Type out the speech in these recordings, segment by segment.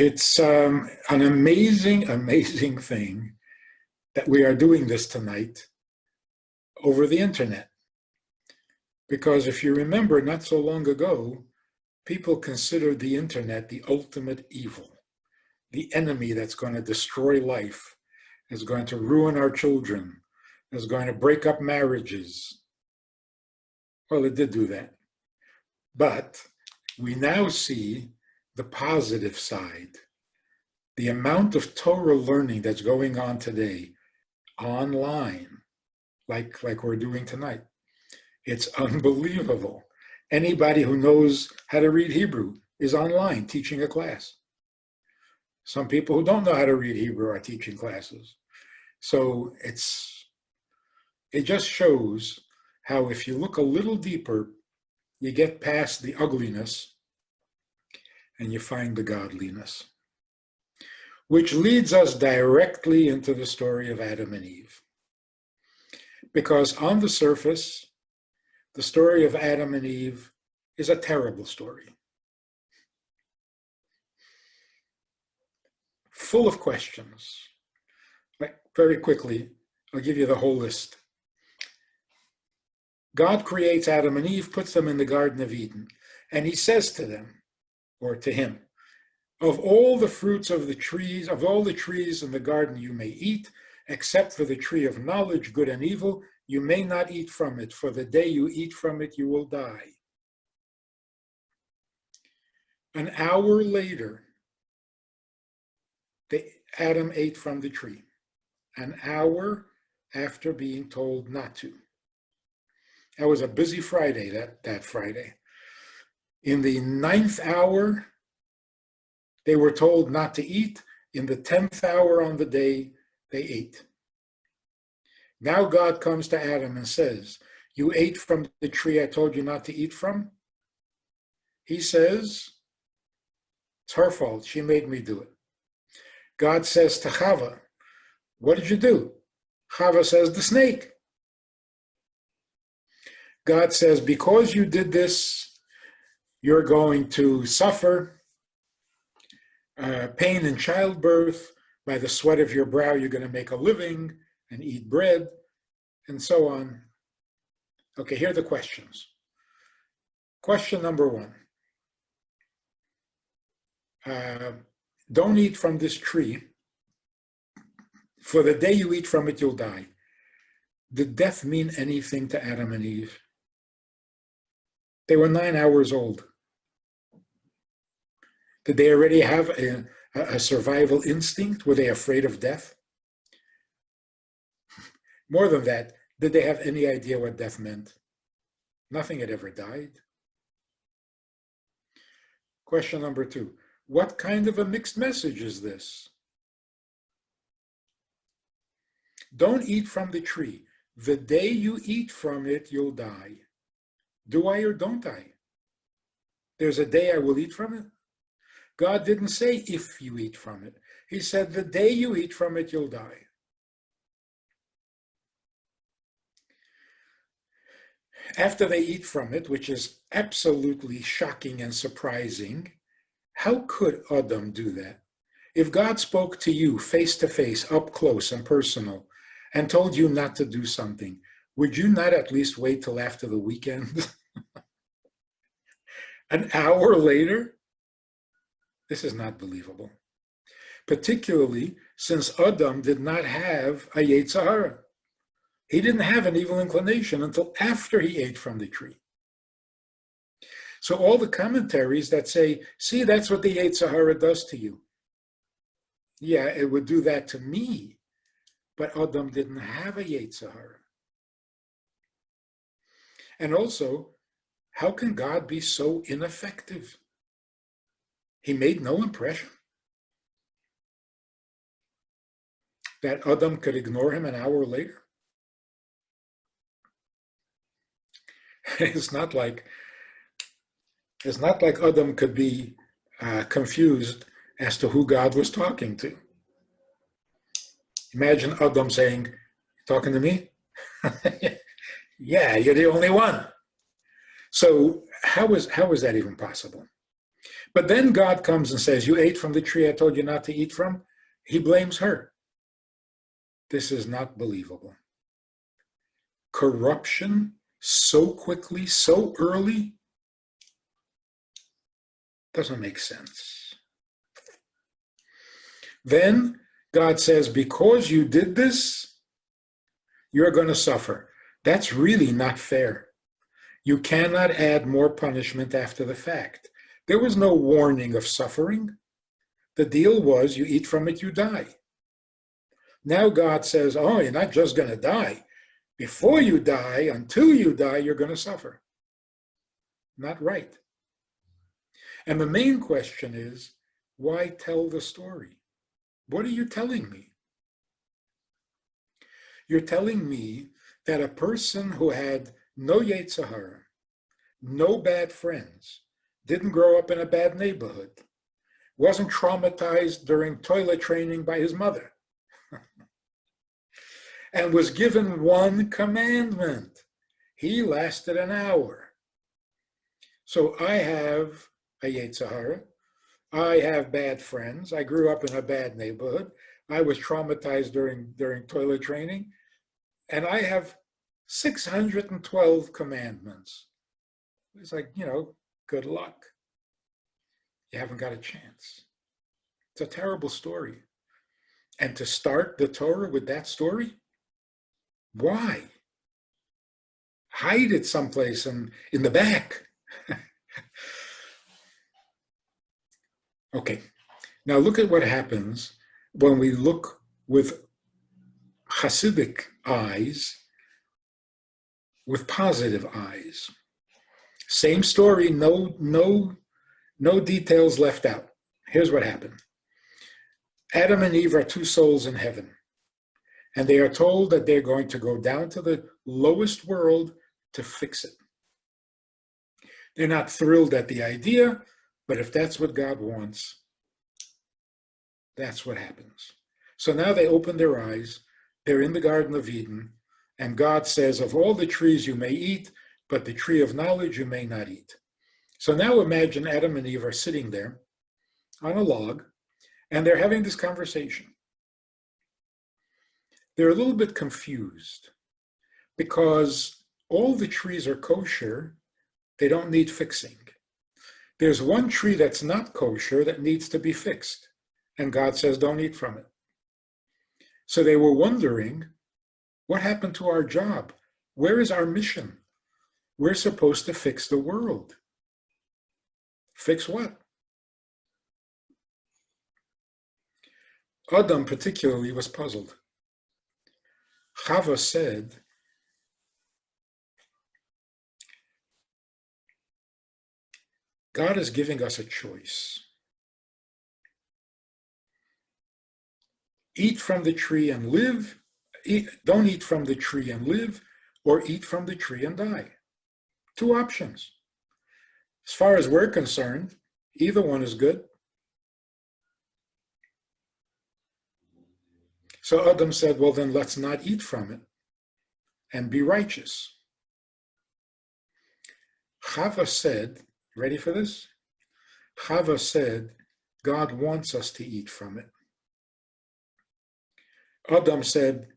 It's an amazing, amazing thing that we are doing this tonight over the internet. Because if you remember, not so long ago, people considered the internet the ultimate evil, the enemy that's going to destroy life, is going to ruin our children, is going to break up marriages. Well, it did do that. But we now see the positive side. The amount of Torah learning that's going on today online, like we're doing tonight, it's unbelievable. Anybody who knows how to read Hebrew is online teaching a class. Some people who don't know how to read Hebrew are teaching classes. So it just shows how if you look a little deeper, you get past the ugliness and you find the godliness, which leads us directly into the story of Adam and Eve. Because on the surface, the story of Adam and Eve is a terrible story, full of questions. Very quickly, I'll give you the whole list. God creates Adam and Eve, puts them in the Garden of Eden, and he says to them, or to him, of all the fruits of the trees, of all the trees in the garden you may eat, except for the tree of knowledge, good and evil, you may not eat from it, for the day you eat from it, you will die. An hour later, Adam ate from the tree, an hour after being told not to. That was a busy Friday, that Friday. In the 9th hour, they were told not to eat. In the 10th hour on the day, they ate. Now God comes to Adam and says, you ate from the tree I told you not to eat from? He says, it's her fault. She made me do it. God says to Chava, what did you do? Chava says, the snake. God says, because you did this, you're going to suffer pain in childbirth. By the sweat of your brow, you're going to make a living and eat bread, and so on. Okay, here are the questions. Question number 1. Don't eat from this tree. For the day you eat from it, you'll die. Did death mean anything to Adam and Eve? They were 9 hours old. Did they already have a survival instinct? Were they afraid of death? More than that, did they have any idea what death meant? Nothing had ever died. Question number 2. What kind of a mixed message is this? Don't eat from the tree. The day you eat from it, you'll die. Do I or don't I? There's a day I will eat from it. God didn't say if you eat from it. He said the day you eat from it, you'll die. After they eat from it, which is absolutely shocking and surprising, how could Adam do that? If God spoke to you face to face, up close and personal, and told you not to do something, would you not at least wait till after the weekend? An hour later? This is not believable. Particularly since Adam did not have a Yetzer Hara. He didn't have an evil inclination until after he ate from the tree. So all the commentaries that say, see, that's what the Yetzer Hara does to you. Yeah, it would do that to me, but Adam didn't have a Yetzer Hara. And also, how can God be so ineffective? He made no impression. That Adam could ignore him an hour later? It's not like Adam could be confused as to who God was talking to. Imagine Adam saying, "You talking to me?" Yeah, you're the only one. So how is that even possible? But then God comes and says, you ate from the tree I told you not to eat from. He blames her. This is not believable. Corruption so quickly, so early, doesn't make sense. Then God says, because you did this, you're going to suffer. That's really not fair. You cannot add more punishment after the fact. There was no warning of suffering. The deal was you eat from it, you die. Now God says, oh, you're not just going to die. Before you die, until you die, you're going to suffer. Not right. And the main question is, why tell the story? What are you telling me? You're telling me that a person who had no Yetzer Hara, no bad friends, didn't grow up in a bad neighborhood, wasn't traumatized during toilet training by his mother, and was given one commandment. He lasted an hour. So I have a Yetzer Hara. I have bad friends. I grew up in a bad neighborhood. I was traumatized during toilet training. And I have 612 commandments. It's like, good luck. You haven't got a chance. It's a terrible story. And to start the Torah with that story? Why? Hide it someplace in the back. Okay, now look at what happens when we look with Hasidic eyes, with positive eyes. Same story, no details left out. Here's what happened. Adam and Eve are two souls in heaven, and they are told that they're going to go down to the lowest world to fix it. They're not thrilled at the idea, but if that's what God wants, that's what happens. So now they open their eyes, they're in the Garden of Eden, and God says, of all the trees you may eat, but the tree of knowledge you may not eat. So now imagine Adam and Eve are sitting there on a log, and they're having this conversation. They're a little bit confused because all the trees are kosher, they don't need fixing. There's one tree that's not kosher that needs to be fixed, and God says don't eat from it. So they were wondering, what happened to our job? Where is our mission? We're supposed to fix the world. Fix what? Adam particularly was puzzled. Chava said, God is giving us a choice. Eat from the tree and live, don't eat from the tree and live, or eat from the tree and die. Two options. As far as we're concerned, either one is good. So Adam said, well, then let's not eat from it and be righteous. Chava said, ready for this? Chava said, God wants us to eat from it. Adam said,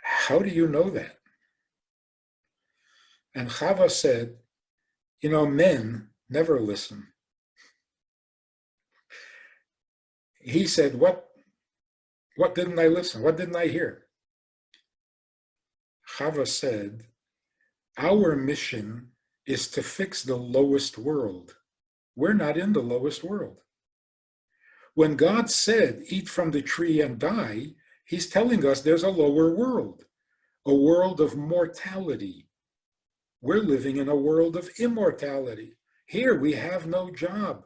how do you know that? And Chava said, men never listen. He said, what didn't I listen? What didn't I hear? Chava said, our mission is to fix the lowest world. We're not in the lowest world. When God said, eat from the tree and die, he's telling us there's a lower world, a world of mortality. We're living in a world of immortality. Here we have no job.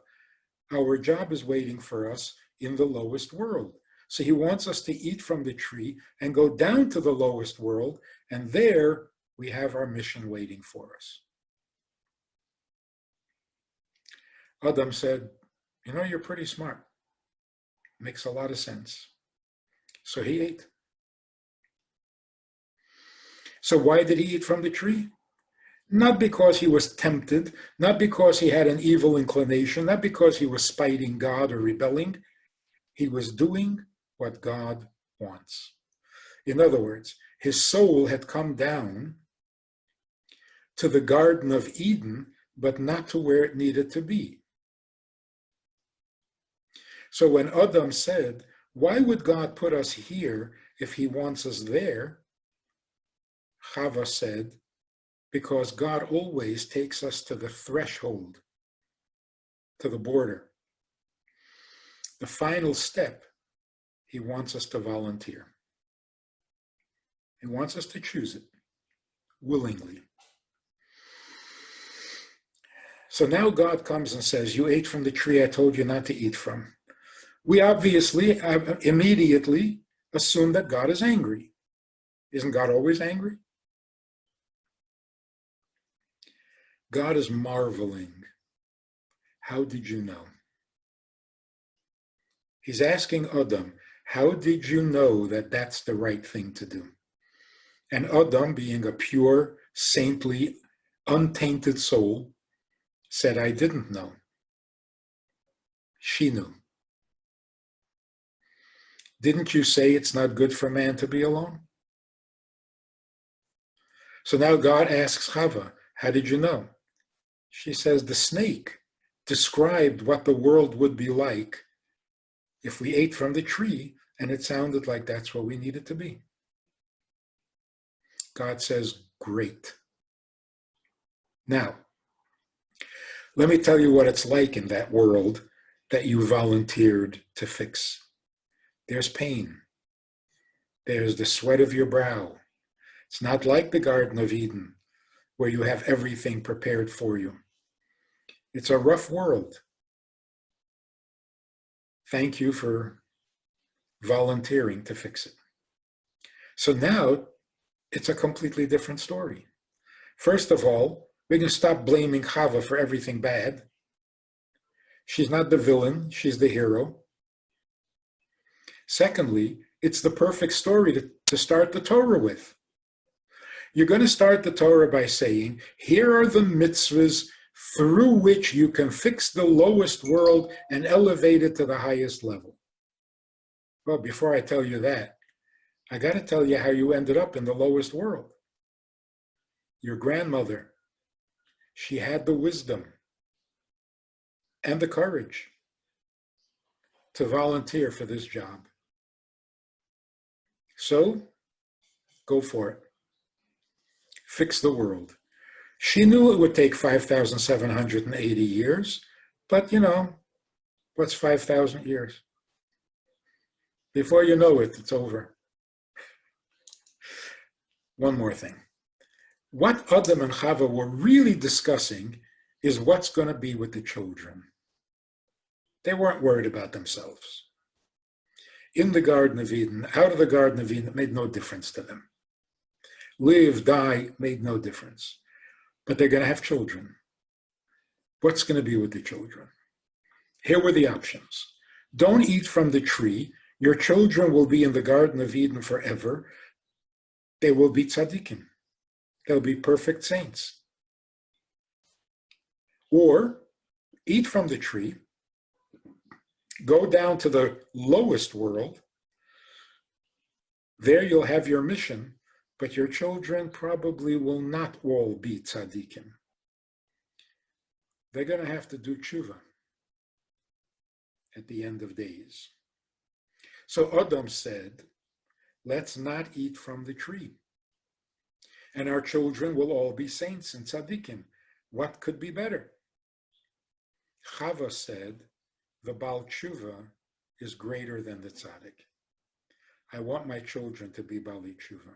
Our job is waiting for us in the lowest world. So he wants us to eat from the tree and go down to the lowest world, and there we have our mission waiting for us. Adam said, you're pretty smart. Makes a lot of sense. So he ate. So why did he eat from the tree? Not because he was tempted, not because he had an evil inclination, not because he was spiting God or rebelling. He was doing what God wants. In other words, his soul had come down to the Garden of Eden, but not to where it needed to be. So when Adam said, why would God put us here if he wants us there? Chava said, because God always takes us to the threshold, to the border. The final step, he wants us to volunteer. He wants us to choose it willingly. So now God comes and says, you ate from the tree I told you not to eat from. We obviously immediately assume that God is angry. Isn't God always angry? God is marveling. How did you know? He's asking Adam, how did you know that that's the right thing to do? And Adam, being a pure, saintly, untainted soul, said, I didn't know. She knew. Didn't you say it's not good for man to be alone? So now God asks Chava, how did you know? She says, the snake described what the world would be like if we ate from the tree, and it sounded like that's what we needed to be. God says, great. Now, let me tell you what it's like in that world that you volunteered to fix. There's pain. There's the sweat of your brow. It's not like the Garden of Eden, where you have everything prepared for you. It's a rough world. Thank you for volunteering to fix it. So now it's a completely different story. First of all, we can stop blaming Chava for everything bad. She's not the villain, she's the hero. Secondly, it's the perfect story to start the Torah with. You're going to start the Torah by saying, here are the mitzvahs through which you can fix the lowest world and elevate it to the highest level. Well, before I tell you that, I got to tell you how you ended up in the lowest world. Your grandmother, she had the wisdom and the courage to volunteer for this job. So, go for it. Fix the world. She knew it would take 5,780 years, but what's 5,000 years? Before you know it, it's over. One more thing. What Adam and Chava were really discussing is what's going to be with the children. They weren't worried about themselves. In the Garden of Eden, out of the Garden of Eden, it made no difference to them. Live, die, made no difference. But they're going to have children. What's going to be with the children? Here were the options. Don't eat from the tree. Your children will be in the Garden of Eden forever. They will be tzaddikim. They'll be perfect saints. Or eat from the tree, go down to the lowest world. There you'll have your mission, but your children probably will not all be tzaddikim. They're going to have to do tshuva at the end of days. So Adam said, let's not eat from the tree. And our children will all be saints and tzaddikim. What could be better? Chava said, the Baal Tshuva is greater than the tzaddik. I want my children to be Baalei Tshuva.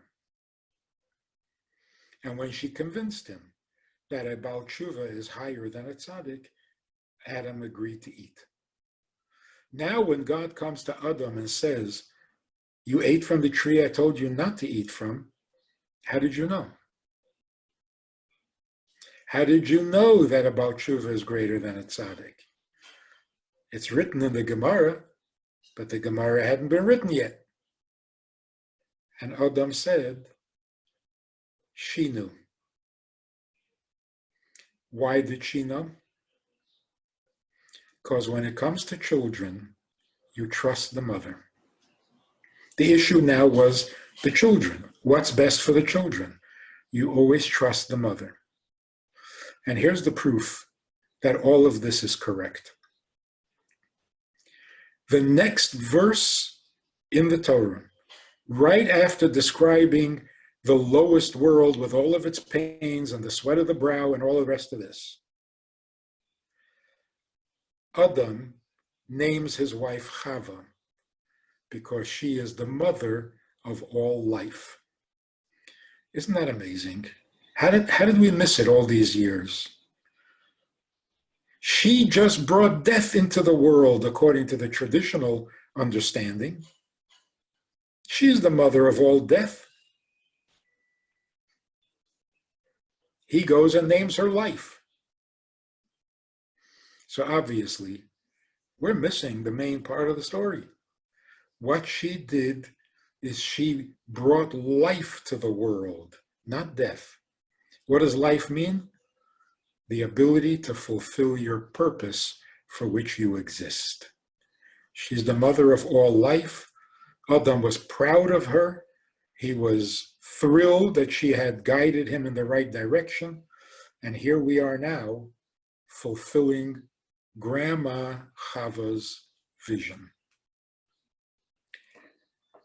And when she convinced him that a Baal Tshuva is higher than a tzaddik, Adam agreed to eat. Now when God comes to Adam and says, you ate from the tree I told you not to eat from, how did you know? How did you know that a Baal Tshuva is greater than a tzaddik? It's written in the Gemara, but the Gemara hadn't been written yet. And Adam said, she knew. Why did she know? Because when it comes to children, you trust the mother. The issue now was the children. What's best for the children? You always trust the mother. And here's the proof that all of this is correct. The next verse in the Torah, right after describing the lowest world with all of its pains and the sweat of the brow and all the rest of this, Adam names his wife Chava because she is the mother of all life. Isn't that amazing? How did we miss it all these years? She just brought death into the world according to the traditional understanding. She is the mother of all death. He goes and names her life. So obviously, we're missing the main part of the story. What she did is she brought life to the world, not death. What does life mean? The ability to fulfill your purpose for which you exist. She's the mother of all life. Adam was proud of her. He was thrilled that she had guided him in the right direction. And here we are now, fulfilling Grandma Chava's vision.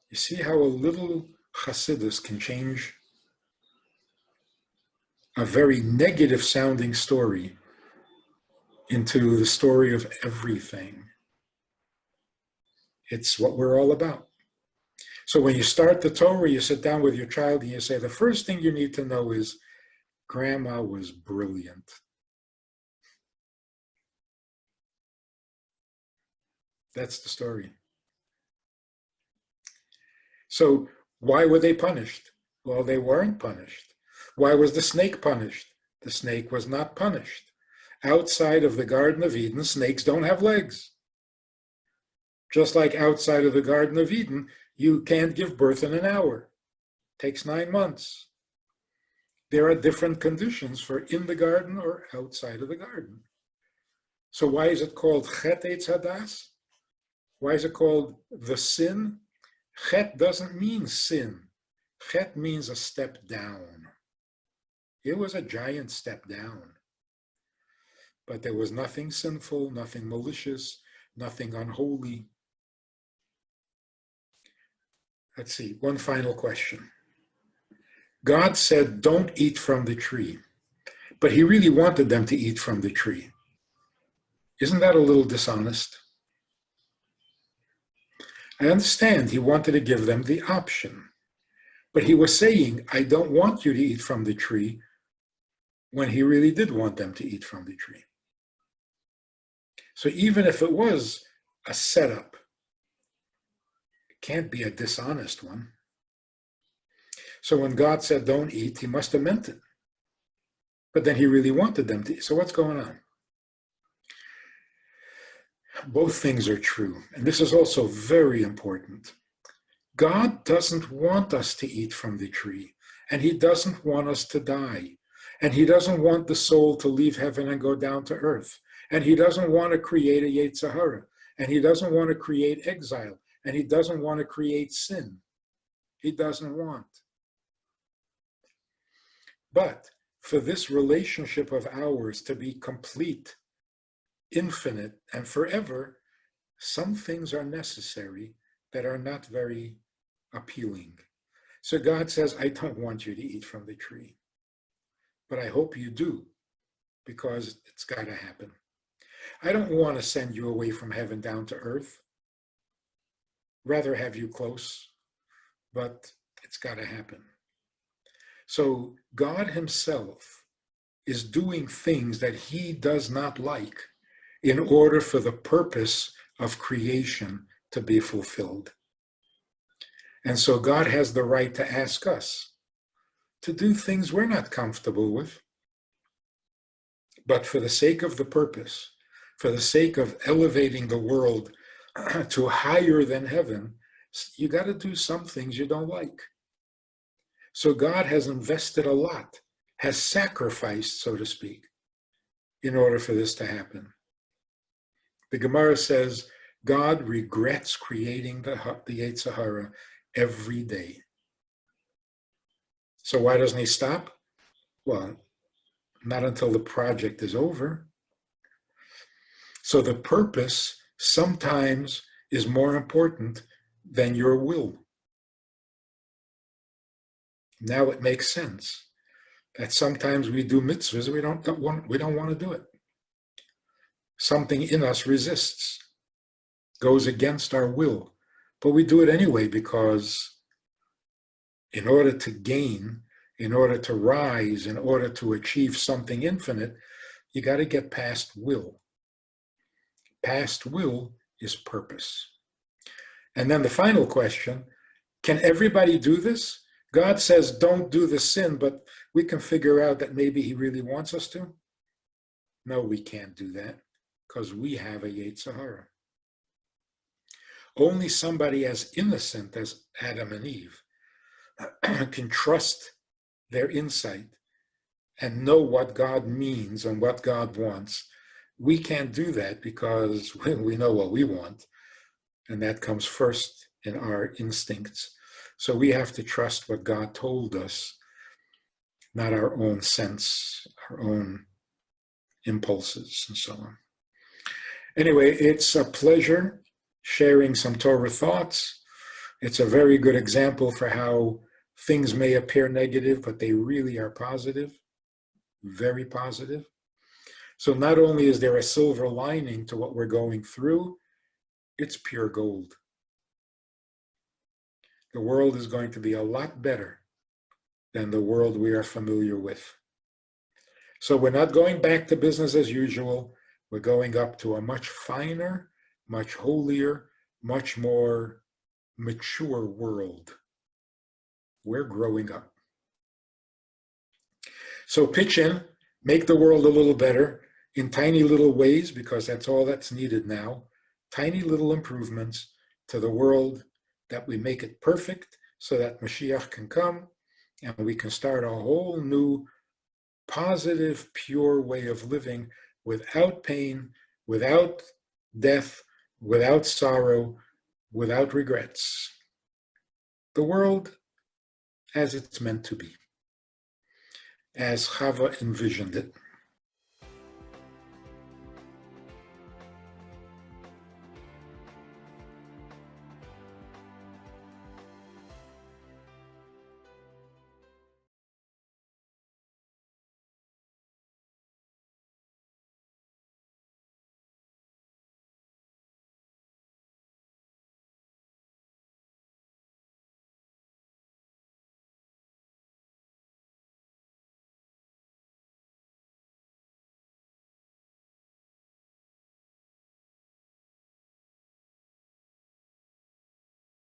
You see how a little Hasidus can change a very negative sounding story into the story of everything. It's what we're all about. So when you start the Torah, you sit down with your child and you say, the first thing you need to know is, Grandma was brilliant. That's the story. So why were they punished? Well, they weren't punished. Why was the snake punished? The snake was not punished. Outside of the Garden of Eden, snakes don't have legs. Just like outside of the Garden of Eden, you can't give birth in an hour. It takes 9 months. There are different conditions for in the garden or outside of the garden. So why is it called Chet Eitz Hadas? Why is it called the sin? Chet doesn't mean sin. Chet means a step down. It was a giant step down. But there was nothing sinful, nothing malicious, nothing unholy. Let's see, one final question. God said, don't eat from the tree. But he really wanted them to eat from the tree. Isn't that a little dishonest? I understand he wanted to give them the option. But he was saying, I don't want you to eat from the tree, when he really did want them to eat from the tree. So even if it was a setup, it can't be a dishonest one. So when God said don't eat, he must have meant it. But then he really wanted them to eat. So what's going on? Both things are true. And this is also very important. God doesn't want us to eat from the tree. And he doesn't want us to die. And he doesn't want the soul to leave heaven and go down to earth. And he doesn't want to create a Yetzer Hara. And he doesn't want to create exile. And he doesn't want to create sin. He doesn't want. But for this relationship of ours to be complete, infinite, and forever, some things are necessary that are not very appealing. So God says, I don't want you to eat from the tree. But I hope you do, because it's got to happen. I don't want to send you away from heaven down to earth. Rather have you close, but it's got to happen. So God himself is doing things that he does not like in order for the purpose of creation to be fulfilled. And so God has the right to ask us to do things we're not comfortable with. But for the sake of the purpose, for the sake of elevating the world to higher than heaven, you got to do some things you don't like. So God has invested a lot, has sacrificed, so to speak, in order for this to happen. The Gemara says, God regrets creating the Yetzer Hara every day. So why doesn't he stop? Well, not until the project is over. So the purpose sometimes is more important than your will. Now it makes sense that sometimes we do mitzvahs, we don't want to do it. Something in us resists, goes against our will, but we do it anyway because in order to gain, in order to rise, in order to achieve something infinite, you got to get past will. Past will is purpose. And then the final question, can everybody do this? God says, don't do the sin, but we can figure out that maybe he really wants us to. No, we can't do that because we have a Yetzer Hara. Only somebody as innocent as Adam and Eve can trust their insight and know what God means and what God wants. We can't do that because we know what we want, and that comes first in our instincts. So we have to trust what God told us, not our own sense, our own impulses, and so on. Anyway, it's a pleasure sharing some Torah thoughts. It's a very good example for how things may appear negative, but they really are positive, very positive. So not only is there a silver lining to what we're going through, it's pure gold. The world is going to be a lot better than the world we are familiar with. So we're not going back to business as usual. We're going up to a much finer, much holier, much more mature world. We're growing up. So pitch in, make the world a little better in tiny little ways, because that's all that's needed now. Tiny little improvements to the world, that we make it perfect so that Mashiach can come and we can start a whole new positive, pure way of living without pain, without death, without sorrow, without regrets. The world as it's meant to be, as Chava envisioned it.